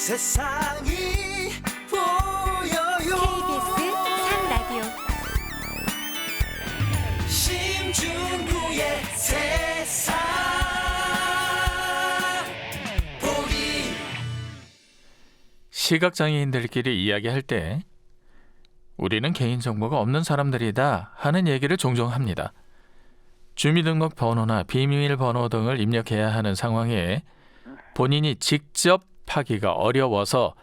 세상이 보여요. KBS 상라디오 심중구의 세상 보기. 시각장애인들끼리 이야기할 때 우리는 개인정보가 없는 사람들이다 하는 얘기를 종종 합니다. 주민등록번호나 비밀번호 등을 입력해야 하는 상황에 본인이 직접 하기가 어려워서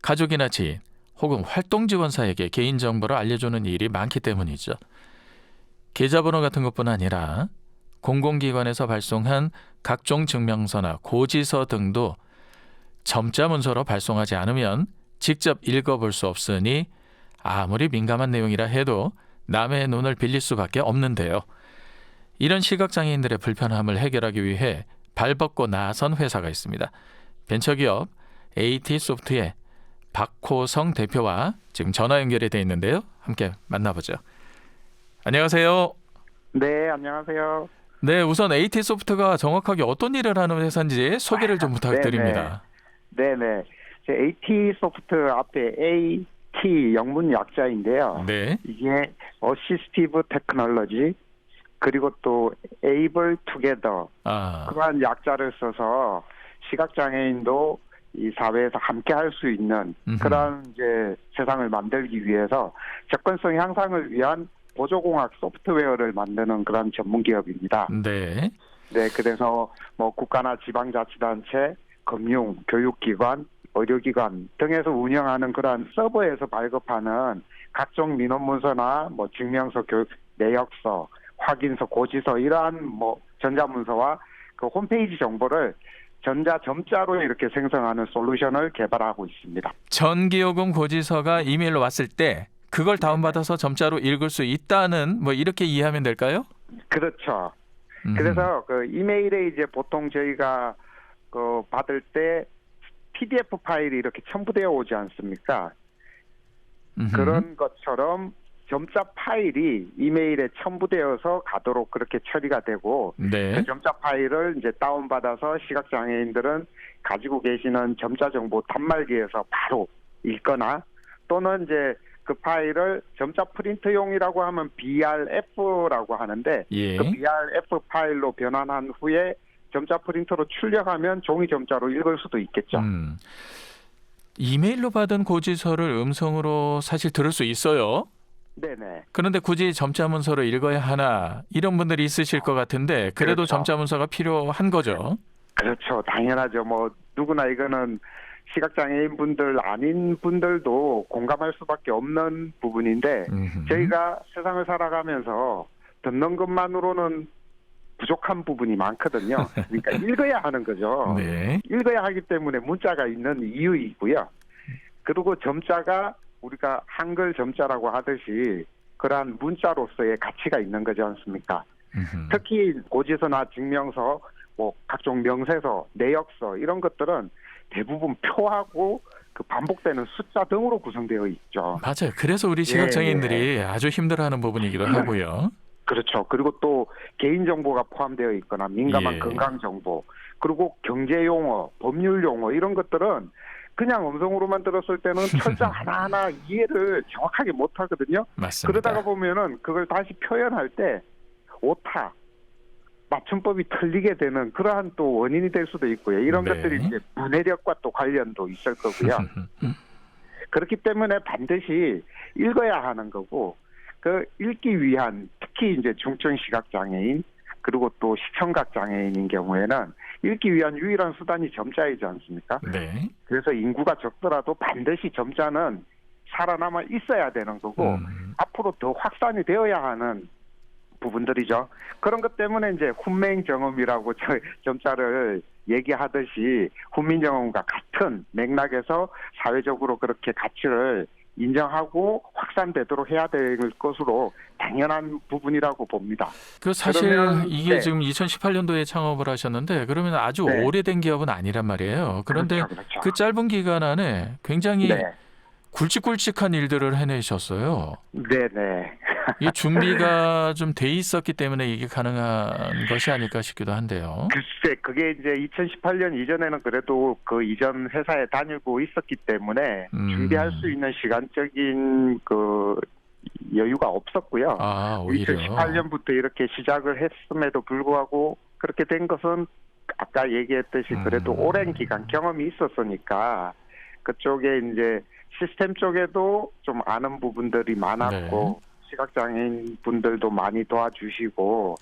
가족이나 지인 혹은 활동지원사에게 개인정보를 알려주는 일이 많기 때문이죠. 계좌번호 같은 것뿐 아니라 공공기관에서 발송한 각종 증명서나 고지서 등도 점자 문서로 발송하지 않으면 직접 읽어볼 수 없으니 아무리 민감한 내용이라 해도 남의 눈을 빌릴 수밖에 없는데요. 이런 시각장애인들의 불편함을 해결하기 위해 발벗고 나선 회사가 있습니다. 벤처기업 AT소프트의 박호성 대표와 지금 전화 연결이 돼 있는데요. 함께 만나보죠. 안녕하세요. 네, 안녕하세요. 네, 우선 AT소프트가 정확하게 어떤 일을 하는 회사인지 소개를 좀 부탁드립니다. 네네. AT소프트 앞에 AT 영문 약자인데요. 네. 이게 어시스티브 테크놀로지 그리고 또 Able Together 그러한 약자를 써서 시각장애인도 이 사회에서 함께 할 수 있는 그런 이제 세상을 만들기 위해서 접근성 향상을 위한 보조공학 소프트웨어를 만드는 그런 전문 기업입니다. 네. 네, 그래서 뭐 국가나 지방자치단체, 금융, 교육기관, 의료기관 등에서 운영하는 그러한 서버에서 발급하는 각종 민원문서나 뭐 증명서, 교육, 내역서, 확인서, 고지서 이러한 뭐 전자문서와 그 홈페이지 정보를 전자점자로 이렇게 생성하는 솔루션을 개발하고 있습니다. 전기요금 고지서가 이메일로 왔을 때 그걸 다운받아서 점자로 읽을 수 있다는 뭐 이렇게 이해하면 될까요? 그렇죠. 그래서 그 이메일에 이제 보통 저희가 그 받을 때 PDF 파일이 이렇게 첨부되어 오지 않습니까? 그런 것처럼 점자 파일이 이메일에 첨부되어서 가도록 그렇게 처리가 되고 네. 그 점자 파일을 이제 다운받아서 시각장애인들은 가지고 계시는 점자 정보 단말기에서 바로 읽거나 또는 이제 그 파일을 점자 프린트용이라고 하면 BRF라고 하는데 예. 그 BRF 파일로 변환한 후에 점자 프린터로 출력하면 종이 점자로 읽을 수도 있겠죠. 이메일로 받은 고지서를 음성으로 사실 들을 수 있어요. 네네. 그런데 굳이 점자 문서를 읽어야 하나 이런 분들이 있으실 것 같은데 그래도 그렇죠. 점자 문서가 필요한 거죠. 그렇죠. 당연하죠. 뭐 누구나 이거는 시각장애인 분들 아닌 분들도 공감할 수밖에 없는 부분인데 저희가 세상을 살아가면서 듣는 것만으로는 부족한 부분이 많거든요. 그러니까 읽어야 하는 거죠. 네. 읽어야 하기 때문에 문자가 있는 이유이고요. 그리고 점자가 우리가 한글 점자라고 하듯이 그러한 문자로서의 가치가 있는 거지 않습니까? 특히 고지서나 증명서, 뭐 각종 명세서, 내역서 이런 것들은 대부분 표하고 그 반복되는 숫자 등으로 구성되어 있죠. 맞아요. 그래서 우리 시각장애인들이 아주 힘들어하는 부분이기도 하고요. 그렇죠. 그리고 또 개인정보가 포함되어 있거나 민감한 건강정보, 그리고 경제용어, 법률용어 이런 것들은 그냥 음성으로만 들었을 때는 철자 하나하나 이해를 정확하게 못하거든요. 맞습니다. 그러다가 보면은 그걸 다시 표현할 때 오타, 맞춤법이 틀리게 되는 그러한 또 원인이 될 수도 있고요. 이런 네. 것들이 이제 문해력과 또 관련도 있을 거고요. 그렇기 때문에 반드시 읽어야 하는 거고, 그 읽기 위한 특히 이제 중증 시각 장애인 그리고 또 시청각 장애인인 경우에는 읽기 위한 유일한 수단이 점자이지 않습니까? 네. 그래서 인구가 적더라도 반드시 점자는 살아남아 있어야 되는 거고 앞으로 더 확산이 되어야 하는 부분들이죠. 그런 것 때문에 이제 훈맹정음이라고 점자를 얘기하듯이 훈민정음과 같은 맥락에서 사회적으로 그렇게 가치를 인정하고 확산되도록 해야 될 것으로 당연한 부분이라고 봅니다. 그 사실 그러면, 이게 네. 지금 2018년도에 창업을 하셨는데 그러면 아주 네. 오래된 기업은 아니란 말이에요. 그런데 그렇죠. 그 짧은 기간 안에 굉장히 네. 굵직굵직한 일들을 해내셨어요. 네네. 이 준비가 좀 돼 있었기 때문에 이게 가능한 것이 아닐까 싶기도 한데요. 글쎄, 그게 이제 2018년 이전에는 그래도 그 이전 회사에 다니고 있었기 때문에 준비할 수 있는 시간적인 그 여유가 없었고요. 아, 오히려. 2018년부터 이렇게 시작을 했음에도 불구하고 그렇게 된 것은 아까 얘기했듯이 그래도 오랜 기간 경험이 있었으니까 그쪽에 이제 시스템 쪽에도 좀 아는 부분들이 많았고 시각장애인 분들도 많이 도와주시고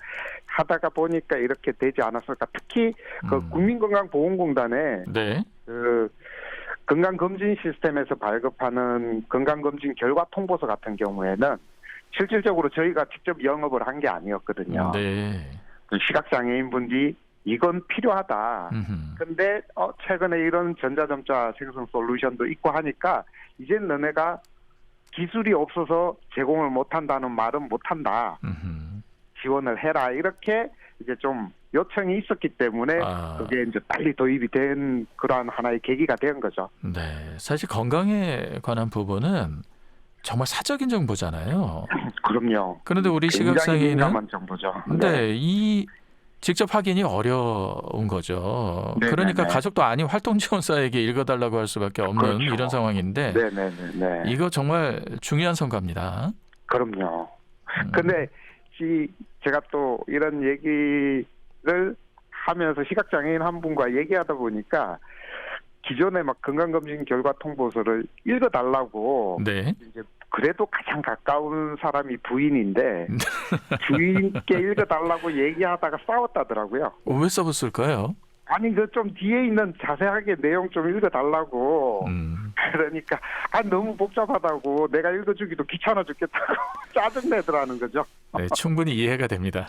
하다가 보니까 이렇게 되지 않았을까. 특히 그 국민건강보험공단에 네. 그 건강검진 시스템에서 발급하는 건강검진 결과 통보서 같은 경우에는 실질적으로 저희가 직접 영업을 한 게 아니었거든요. 네. 그 시각장애인 분들이 이건 필요하다. 근데 최근에 이런 전자점자 생성 솔루션도 있고 하니까 이제 너네가 기술이 없어서 제공을 못한다는 말은 못한다. 지원을 해라. 이렇게 이제 좀 요청이 있었기 때문에 그게 이제 빨리 도입이 된 그러한 하나의 계기가 된 거죠. 네. 사실 건강에 관한 부분은 정말 사적인 정보잖아요. 그럼요. 그런데 우리 굉장히 시각장애인은 민감한 정보죠. 네, 이 직접 확인이 어려운 거죠. 네네네. 그러니까 가족도 아닌 활동지원사에게 읽어달라고 할 수밖에 없는 그렇죠. 이런 상황인데 네네네. 이거 정말 중요한 성과입니다. 그럼요. 근데 제가 또 이런 얘기를 하면서 시각장애인 한 분과 얘기하다 보니까 기존에 막 건강검진 결과 통보서를 읽어달라고 네. 이제 그래도 가장 가까운 사람이 부인인데 주인께 읽어달라고 얘기하다가 싸웠다더라고요. 왜 써봤을까요? 아니 그 좀 뒤에 있는 자세하게 내용 좀 읽어달라고. 그러니까 너무 복잡하다고 내가 읽어주기도 귀찮아 죽겠다고 짜증내더라는 거죠. 네, 충분히 이해가 됩니다.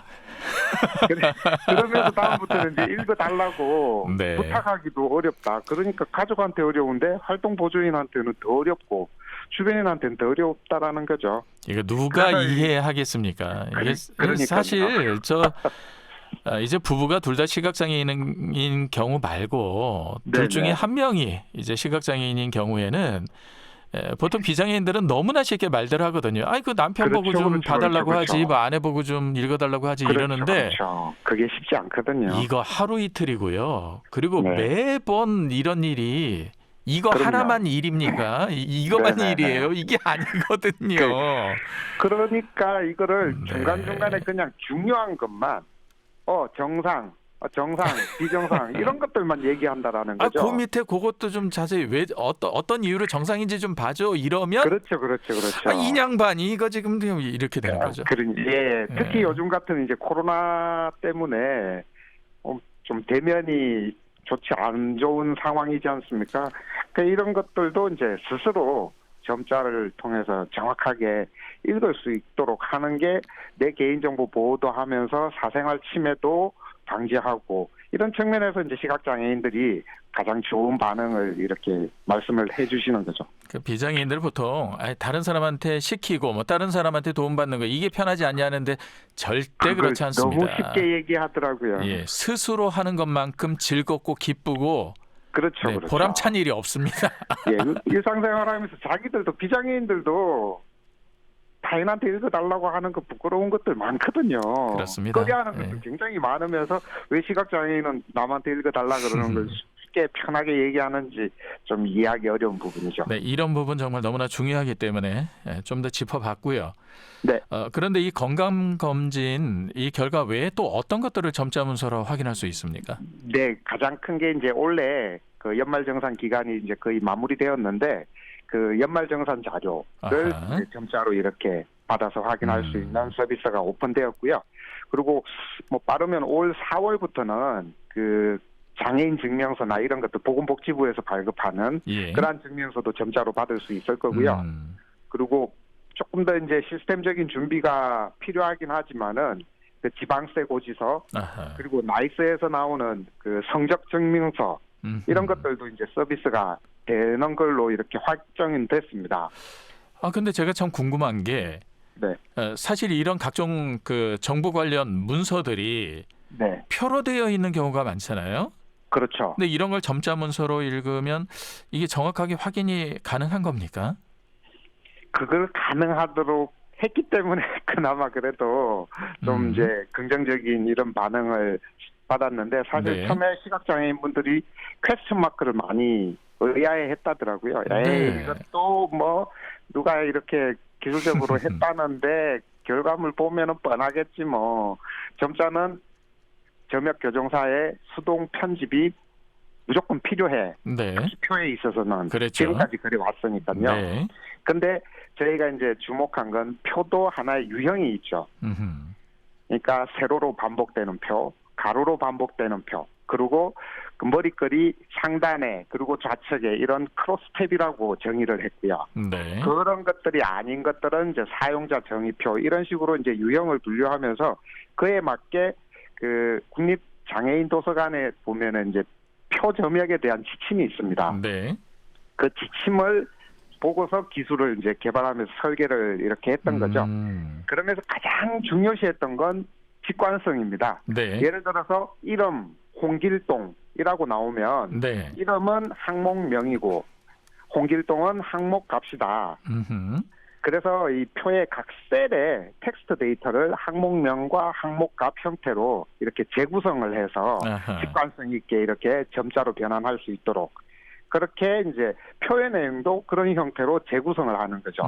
그러면서 다음부터는 이제 읽어달라고 네. 부탁하기도 어렵다. 그러니까 가족한테 어려운데 활동 보조인한테는 더 어렵고 주변인한테는 더 어렵다라는 거죠. 이거 누가 이해하겠습니까? 이게 그러니까요. 사실 이제 부부가 둘 다 시각장애인인 경우 말고 둘 중에 한 명이 이제 시각장애인인 경우에는 보통 비장애인들은 너무나 쉽게 말들 하거든요. 아이 그 남편 보고 좀 봐달라고 하지, 뭐 아내 보고 좀 읽어달라고 하지 이러는데 그렇죠. 그게 쉽지 않거든요. 이거 하루 이틀이고요. 그리고 네. 매번 이런 일이 이거 그럼요. 하나만 일입니까? 이거만 네네네. 일이에요? 이게 아니거든요. 그러니까 이거를 네. 중간중간에 그냥 중요한 것만 정상, 비정상 이런 것들만 얘기한다라는 거죠. 그 밑에 그것도 좀 자세히 왜 어떤 이유로 정상인지 좀 봐줘 이러면 그렇죠. 인양반이 이거 지금 이렇게 되는 거죠. 특히 요즘 같은 이제 코로나 때문에 좀 대면이 좋지 안 좋은 상황이지 않습니까? 그러니까 이런 것들도 이제 스스로 점자를 통해서 정확하게 읽을 수 있도록 하는 게 내 개인정보 보호도 하면서 사생활 침해도 방지하고 이런 측면에서 이제 시각장애인들이 가장 좋은 반응을 이렇게 말씀을 해주시는 거죠. 그 비장애인들 보통 다른 사람한테 시키고 뭐 다른 사람한테 도움받는 거 이게 편하지 않냐는데 절대 그렇지 않습니다. 너무 쉽게 얘기하더라고요. 예, 스스로 하는 것만큼 즐겁고 기쁘고 그렇죠. 보람찬 일이 없습니다. 예, 일상생활하면서 자기들도 비장애인들도 타인한테 읽어달라고 하는 거 부끄러운 것들 많거든요. 그렇습니다. 꺼려하는 것도 굉장히 많으면서 왜 시각장애인은 남한테 읽어달라 그러는 걸 쉽게 편하게 얘기하는지 좀 이해하기 어려운 부분이죠. 네, 이런 부분 정말 너무나 중요하기 때문에 좀 더 짚어봤고요. 네. 그런데 이 건강검진 이 결과 외에 또 어떤 것들을 점자문서로 확인할 수 있습니까? 네, 가장 큰 게 이제 원래 그 연말정산 기간이 이제 거의 마무리되었는데 그 연말정산 자료를 이제 점자로 이렇게 받아서 확인할 수 있는 서비스가 오픈되었고요. 그리고 뭐 빠르면 올 4월부터는 그 장애인 증명서나 이런 것도 보건복지부에서 발급하는 그러한 증명서도 점자로 받을 수 있을 거고요. 그리고 조금 더 이제 시스템적인 준비가 필요하긴 하지만은 그 지방세 고지서 그리고 나이스에서 나오는 그 성적 증명서 이런 것들도 이제 서비스가 되는 걸로 이렇게 확정이 됐습니다. 근데 제가 참 궁금한 게 사실 이런 각종 그 정보 관련 문서들이 표로 되어 있는 경우가 많잖아요. 그렇죠. 근데 이런 걸 점자 문서로 읽으면 이게 정확하게 확인이 가능한 겁니까? 그걸 가능하도록 했기 때문에 그나마 그래도 좀 이제 긍정적인 이런 반응을 받았는데 사실 네. 처음에 시각장애인분들이 퀘스천 마크를 많이 의아해했다더라고요. 네. 에이 이것도 뭐 누가 이렇게 기술적으로 했다는데 결과물 보면은 뻔하겠지 뭐. 점자는 점역 교정사의 수동 편집이 무조건 필요해. 네. 표에 있어서는 그렇죠. 지금까지 그래 왔으니까요. 네. 근데 저희가 이제 주목한 건 표도 하나의 유형이 있죠. 음흠. 그러니까 세로로 반복되는 표, 가로로 반복되는 표, 그리고 그 머리글이 상단에 그리고 좌측에 이런 크로스탭이라고 정의를 했고요. 네. 그런 것들이 아닌 것들은 이제 사용자 정의표 이런 식으로 이제 유형을 분류하면서 그에 맞게 그 국립 장애인 도서관에 보면은 이제 표 점역에 대한 지침이 있습니다. 네. 그 지침을 보고서 기술을 이제 개발하면서 설계를 이렇게 했던 거죠. 그러면서 가장 중요시했던 건 직관성입니다. 네. 예를 들어서 이름 홍길동이라고 나오면 네. 이름은 항목명이고 홍길동은 항목값이다. 음흠. 그래서 이 표의 각 셀에 텍스트 데이터를 항목명과 항목값 형태로 이렇게 재구성을 해서 아하. 직관성 있게 이렇게 점자로 변환할 수 있도록 그렇게 이제 표의 내용도 그런 형태로 재구성을 하는 거죠.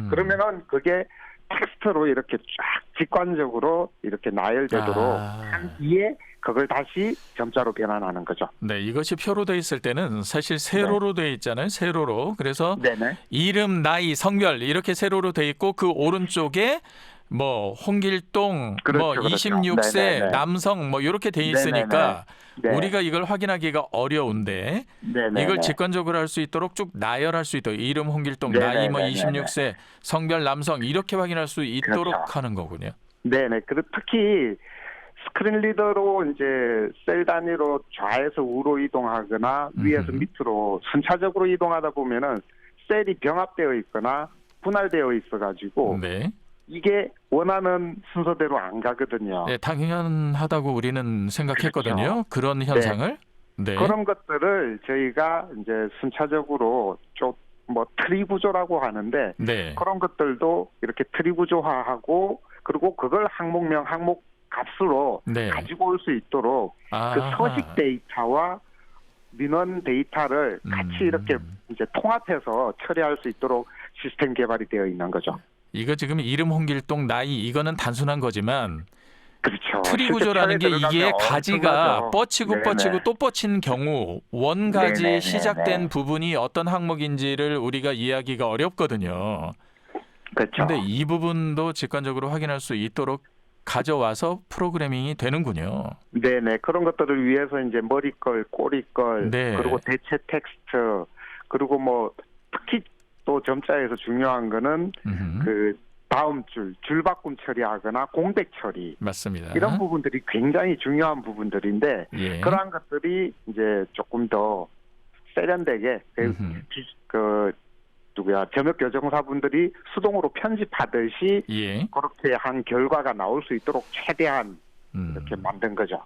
그러면은 그게 텍스트로 이렇게 쫙 직관적으로 이렇게 나열되도록 한 뒤에 그걸 다시 점자로 변환하는 거죠. 네, 이것이 표로 돼 있을 때는 사실 세로로 돼 있잖아요. 세로로. 그래서 네네. 이름, 나이, 성별 이렇게 세로로 돼 있고 그 오른쪽에 뭐 홍길동 그렇죠, 뭐 그렇죠. 26세 네네네. 남성 뭐 이렇게 돼 있으니까 네. 우리가 이걸 확인하기가 어려운데 네네. 이걸 직관적으로 할 수 있도록 쭉 나열할 수 있도록 이름 홍길동, 네네네네. 나이 뭐 26세, 성별 남성 이렇게 확인할 수 있도록 그렇죠. 하는 거군요. 네네. 그리고 특히 스크린 리더로 이제 셀 단위로 좌에서 우로 이동하거나 위에서 밑으로 순차적으로 이동하다 보면은 셀이 병합되어 있거나 분할되어 있어가지고 네. 이게 원하는 순서대로 안 가거든요. 네, 당연하다고 우리는 생각했거든요. 그렇죠. 그런 현상을. 네. 그런 것들을 저희가 이제 순차적으로 좀 뭐 트리 구조라고 하는데 네. 그런 것들도 이렇게 트리 구조화하고 그리고 그걸 항목명 항목 값으로 네. 가지고 올 수 있도록 그 아하. 서식 데이터와 민원 데이터를 같이 이렇게 이제 통합해서 처리할 수 있도록 시스템 개발이 되어 있는 거죠. 이거 지금 이름 홍길동 나이 이거는 단순한 거지만 그렇죠. 트리 실제 구조라는 게 표에 이게 들어가면 가지가 엄청나죠. 뻗치고 네네. 뻗치고 또 뻗치는 경우 원가지 네네네네. 시작된 부분이 어떤 항목인지를 우리가 이해하기가 어렵거든요. 그렇죠. 그런데 이 부분도 직관적으로 확인할 수 있도록 가져와서 프로그래밍이 되는군요. 네네. 그런 것들을 위해서 이제 머리걸, 꼬리걸, 네. 그리고 대체 텍스트, 그리고 뭐 특히 또 점자에서 중요한 거는 그 다음 줄 바꿈 처리하거나 공백 처리 맞습니다. 이런 부분들이 굉장히 중요한 부분들인데 예. 그러한 것들이 이제 조금 더 세련되게 점역 교정사분들이 수동으로 편집하듯이 예. 그렇게 한 결과가 나올 수 있도록 최대한 이렇게 만든 거죠.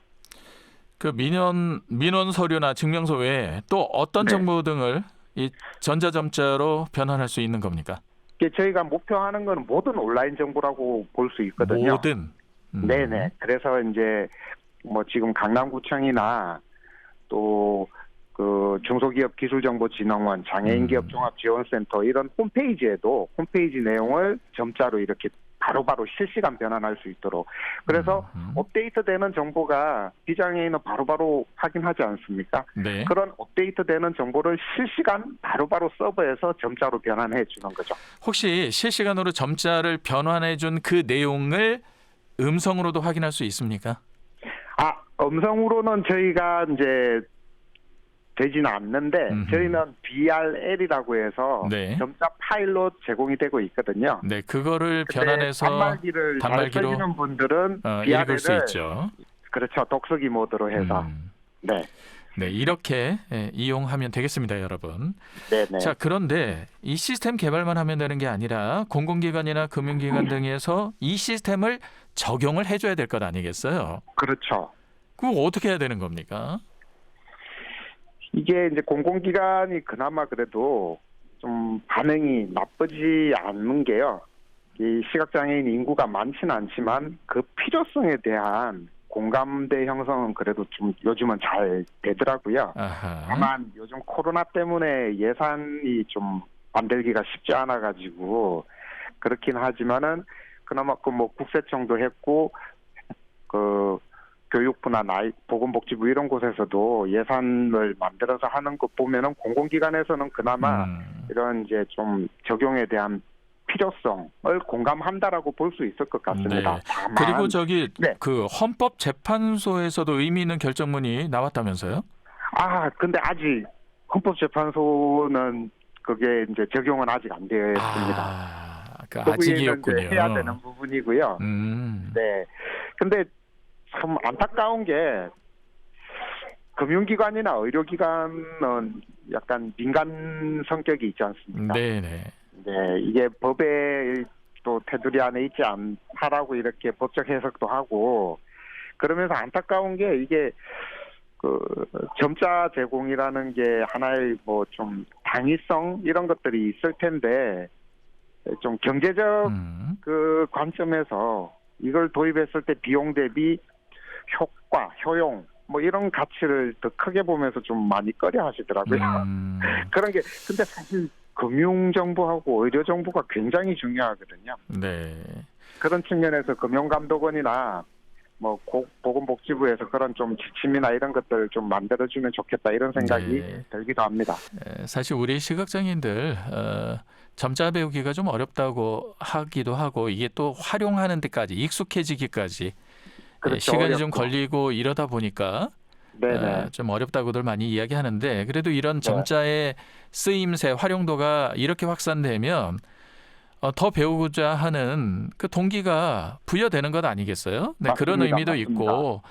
그 민원 서류나 증명서 외에 또 어떤 네. 정보 등을 이 전자점자로 변환할 수 있는 겁니까? 이게 저희가 목표하는 건 모든 온라인 정보라고 볼 수 있거든요. 모든. 네네. 그래서 이제 뭐 지금 강남구청이나 또 그 중소기업기술정보진흥원, 장애인기업종합지원센터 이런 홈페이지 내용을 점자로 이렇게 바로바로 실시간 변환할 수 있도록. 그래서 업데이트되는 정보가 비장애인은 바로바로 확인하지 않습니까? 네. 그런 업데이트되는 정보를 실시간 바로바로 서버에서 점자로 변환해 주는 거죠. 혹시 실시간으로 점자를 변환해 준 그 내용을 음성으로도 확인할 수 있습니까? 음성으로는 저희가 이제 되지는 않는데 저희는 BRL이라고 해서 네. 점자 파일로 제공이 되고 있거든요. 네, 그거를 근데 변환해서 단말기를 잘 쓰시는 분들은 읽을 수 BRL을 있죠. 그렇죠. 독서기 모드로 해서 네. 네, 이렇게 이용하면 되겠습니다, 여러분. 네네. 자, 그런데 이 시스템 개발만 하면 되는 게 아니라 공공기관이나 금융기관 등에서 이 시스템을 적용을 해줘야 될 것 아니겠어요? 그렇죠. 그거 어떻게 해야 되는 겁니까? 이게 이제 공공기관이 그나마 그래도 좀 반응이 나쁘지 않는 게요. 이 시각장애인 인구가 많지는 않지만 그 필요성에 대한 공감대 형성은 그래도 좀 요즘은 잘 되더라고요. 아하. 다만 요즘 코로나 때문에 예산이 좀 만들기가 쉽지 않아 가지고 그렇긴 하지만은 그나마 그 뭐 국세청도 했고 그 교육부나 보건복지부 이런 곳에서도 예산을 만들어서 하는 것 보면은 공공기관에서는 그나마 이런 이제 좀 적용에 대한 필요성을 공감한다라고 볼 수 있을 것 같습니다. 네. 다만, 그리고 저기 네. 그 헌법재판소에서도 의미 있는 결정문이 나왔다면서요? 근데 아직 헌법재판소는 그게 이제 적용은 아직 안 되어 있습니다. 그 그 아직이었군요. 위에는 이제 해야 되는 부분이고요. 네. 근데 참 안타까운 게 금융기관이나 의료기관은 약간 민간 성격이 있지 않습니까? 네네. 네, 이게 법에 또 테두리 안에 있지 않다라고 이렇게 법적 해석도 하고 그러면서 안타까운 게 이게 그 점자 제공이라는 게 하나의 뭐 좀 당위성 이런 것들이 있을 텐데 좀 경제적 그 관점에서 이걸 도입했을 때 비용 대비 효과, 효용 뭐 이런 가치를 더 크게 보면서 좀 많이 꺼려 하시더라고요. 그런 게 근데 사실 금융정보하고 의료정보가 굉장히 중요하거든요. 네. 그런 측면에서 금융감독원이나 뭐 보건복지부에서 그런 좀 지침이나 이런 것들을 좀 만들어주면 좋겠다 이런 생각이 들기도 합니다. 사실 우리 시각장애인들 점자 배우기가 좀 어렵다고 하기도 하고 이게 또 활용하는 데까지 익숙해지기까지 그렇죠, 시간이 어렵고. 좀 걸리고 이러다 보니까 좀 어렵다고들 많이 이야기하는데 그래도 이런 점자의 쓰임새 활용도가 이렇게 확산되면 더 배우고자 하는 그 동기가 부여되는 것 아니겠어요? 네, 맞습니다. 그런 의미도 맞습니다. 있고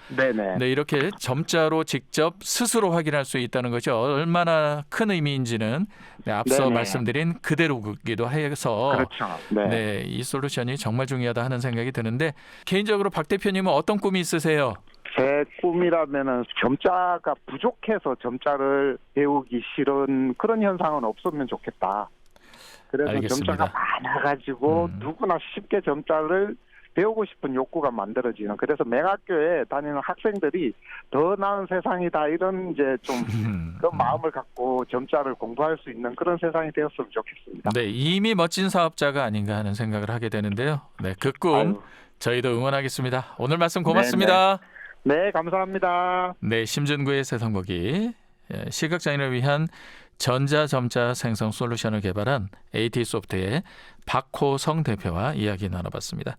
네, 이렇게 점자로 직접 스스로 확인할 수 있다는 것이 얼마나 큰 의미인지는 앞서 네네. 말씀드린 그대로기도 해서 그렇죠. 네, 이 솔루션이 정말 중요하다 하는 생각이 드는데 개인적으로 박 대표님은 어떤 꿈이 있으세요? 제 꿈이라면은 점자가 부족해서 점자를 배우기 싫은 그런 현상은 없으면 좋겠다. 그래서 알겠습니다. 점자가 많아가지고 누구나 쉽게 점자를 배우고 싶은 욕구가 만들어지는. 그래서 맹학교에 다니는 학생들이 더 나은 세상이다 이런 이제 좀 그런 마음을 갖고 점자를 공부할 수 있는 그런 세상이 되었으면 좋겠습니다. 네, 이미 멋진 사업자가 아닌가 하는 생각을 하게 되는데요. 네, 그 꿈 저희도 응원하겠습니다. 오늘 말씀 고맙습니다. 네, 감사합니다. 네, 심준구의 세상보기 시각장애인을 위한 전자점자 생성 솔루션을 개발한 AT소프트의 박호성 대표와 이야기 나눠봤습니다.